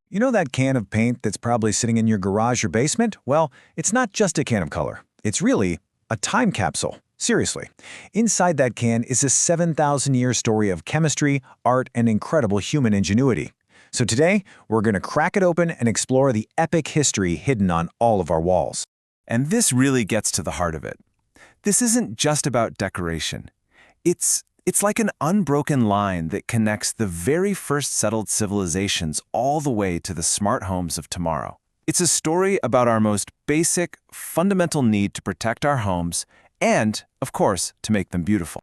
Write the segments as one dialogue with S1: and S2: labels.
S1: You know that can of paint that's probably sitting in your garage or basement? Well, it's not just a can of color. It's really a time capsule. Seriously. Inside that can is a 7,000-year story of chemistry, art, and incredible human ingenuity. So today, we're going to crack it open and explore the epic history hidden on all of our walls.
S2: And this really gets to the heart of it. This isn't just about decoration. It's like an unbroken line that connects the very first settled civilizations all the way to the smart homes of tomorrow. It's a story about our most basic, fundamental need to protect our homes and, of course, to make them beautiful.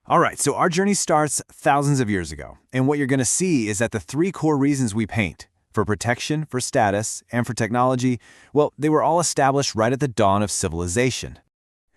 S3: All right, so our journey starts thousands of years ago, and what you're going to see is that the three core reasons we paint, for protection, for status, and for technology, well, they were all established right at the dawn of civilization.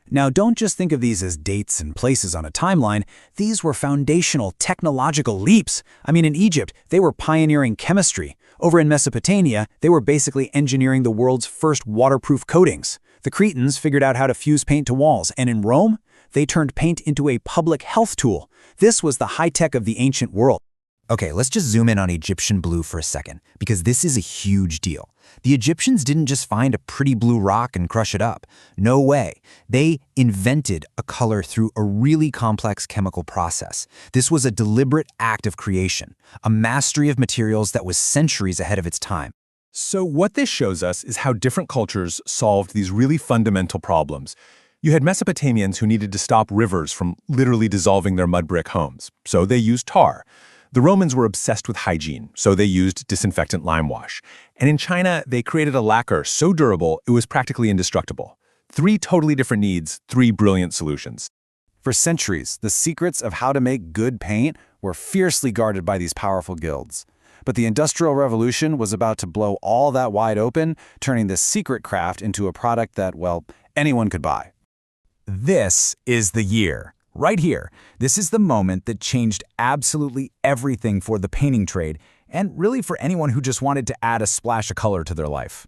S4: Now, don't just think of these as dates and places on a timeline. These were foundational technological leaps. I mean, in Egypt, they were pioneering chemistry. Over in Mesopotamia, they were basically engineering the world's first waterproof coatings. The Cretans figured out how to fuse paint to walls, and in Rome, they turned paint into a public health tool. This was the high-tech of the ancient world.
S5: Okay, let's just zoom in on Egyptian blue for a second, because this is a huge deal. The Egyptians didn't just find a pretty blue rock and crush it up. No way. They invented a color through a really complex chemical process. This was a deliberate act of creation, a mastery of materials that was centuries ahead of its time.
S6: So what this shows us is how different cultures solved these really fundamental problems. You had Mesopotamians who needed to stop rivers from literally dissolving their mud brick homes, so they used tar. The Romans were obsessed with hygiene, so they used disinfectant lime wash. And in China, they created a lacquer so durable it was practically indestructible. Three totally different needs, three brilliant solutions.
S3: For centuries, the secrets of how to make good paint were fiercely guarded by these powerful guilds. But the Industrial Revolution was about to blow all that wide open, turning this secret craft into a product that, well, anyone could buy.
S4: This is the year. Right here, this is the moment that changed absolutely everything for the painting trade, and really for anyone who just wanted to add a splash of color to their life.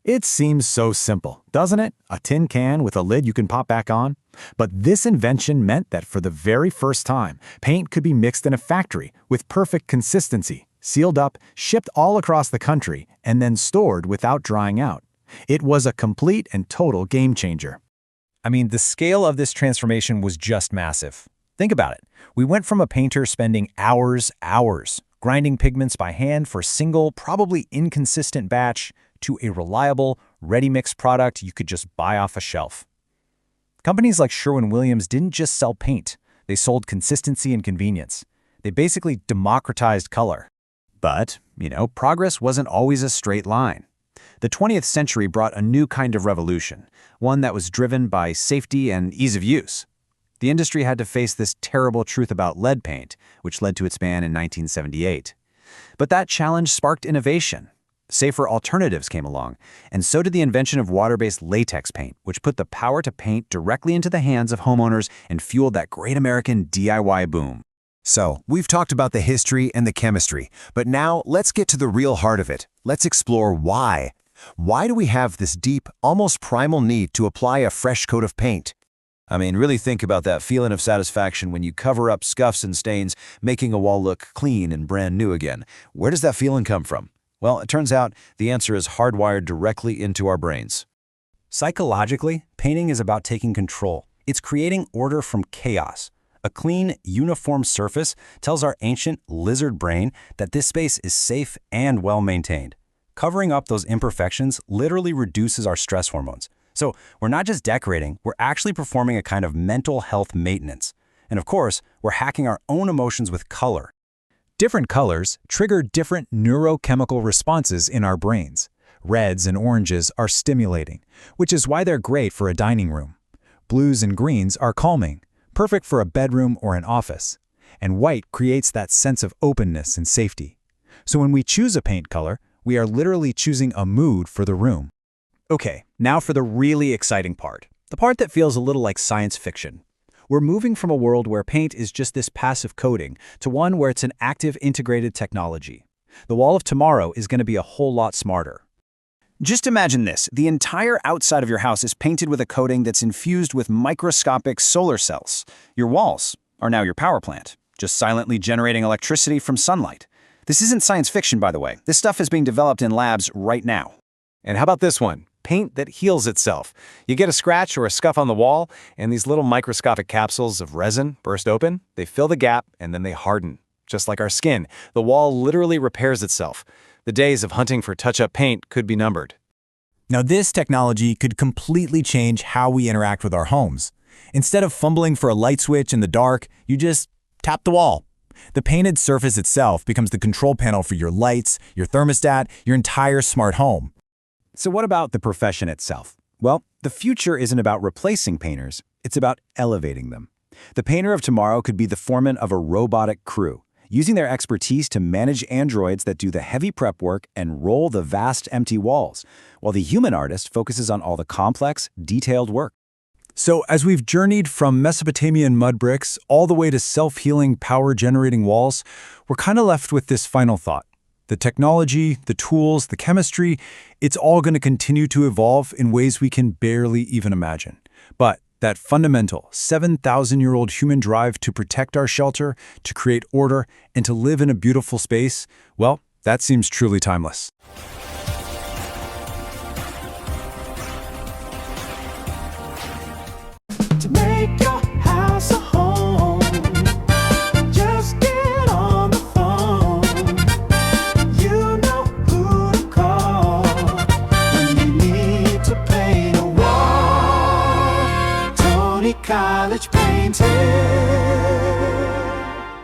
S3: It seems so simple, doesn't it? A tin can with a lid you can pop back on. But this invention meant that for the very first time, paint could be mixed in a factory with perfect consistency, sealed up, shipped all across the country, and then stored without drying out. It was a complete and total game changer.
S4: I mean, the scale of this transformation was just massive. Think about it. We went from a painter spending hours, grinding pigments by hand for a single, probably inconsistent batch, to a reliable, ready-mix product you could just buy off a shelf. Companies like Sherwin-Williams didn't just sell paint. They sold consistency and convenience. They basically democratized color.
S3: But, progress wasn't always a straight line. The 20th century brought a new kind of revolution, one that was driven by safety and ease of use. The industry had to face this terrible truth about lead paint, which led to its ban in 1978. But that challenge sparked innovation. Safer alternatives came along, and so did the invention of water-based latex paint, which put the power to paint directly into the hands of homeowners and fueled that great American DIY boom.
S5: So, we've talked about the history and the chemistry, but now let's get to the real heart of it. Let's explore why. Why do we have this deep, almost primal need to apply a fresh coat of paint?
S2: I mean, really think about that feeling of satisfaction when you cover up scuffs and stains, making a wall look clean and brand new again. Where does that feeling come from? Well, it turns out the answer is hardwired directly into our brains.
S4: Psychologically, painting is about taking control. It's creating order from chaos. A clean, uniform surface tells our ancient lizard brain that this space is safe and well-maintained. Covering up those imperfections literally reduces our stress hormones. So we're not just decorating, we're actually performing a kind of mental health maintenance. And of course, we're hacking our own emotions with color. Different colors trigger different neurochemical responses in our brains. Reds and oranges are stimulating, which is why they're great for a dining room. Blues and greens are calming, perfect for a bedroom or an office. And white creates that sense of openness and safety. So when we choose a paint color, we are literally choosing a mood for the room. Okay, now for the really exciting part. The part that feels a little like science fiction. We're moving from a world where paint is just this passive coating to one where it's an active integrated technology. The wall of tomorrow is going to be a whole lot smarter. Just imagine this. The entire outside of your house is painted with a coating that's infused with microscopic solar cells. Your walls are now your power plant, just silently generating electricity from sunlight.
S3: This isn't science fiction, by the way. This stuff is being developed in labs right now.
S1: And how about this one? Paint that heals itself. You get a scratch or a scuff on the wall, and these little microscopic capsules of resin burst open, they fill the gap, and then they harden. Just like our skin, the wall literally repairs itself. The days of hunting for touch-up paint could be numbered.
S7: Now, this technology could completely change how we interact with our homes. Instead of fumbling for a light switch in the dark, you just tap the wall. The painted surface itself becomes the control panel for your lights, your thermostat, your entire smart home.
S3: So what about the profession itself? Well, the future isn't about replacing painters, it's about elevating them. The painter of tomorrow could be the foreman of a robotic crew, using their expertise to manage androids that do the heavy prep work and roll the vast empty walls, while the human artist focuses on all the complex, detailed work.
S6: So as we've journeyed from Mesopotamian mud bricks all the way to self-healing, power-generating walls, we're kind of left with this final thought. The technology, the tools, the chemistry, it's all going to continue to evolve in ways we can barely even imagine. But that fundamental 7,000-year-old human drive to protect our shelter, to create order, and to live in a beautiful space, well, that seems truly timeless.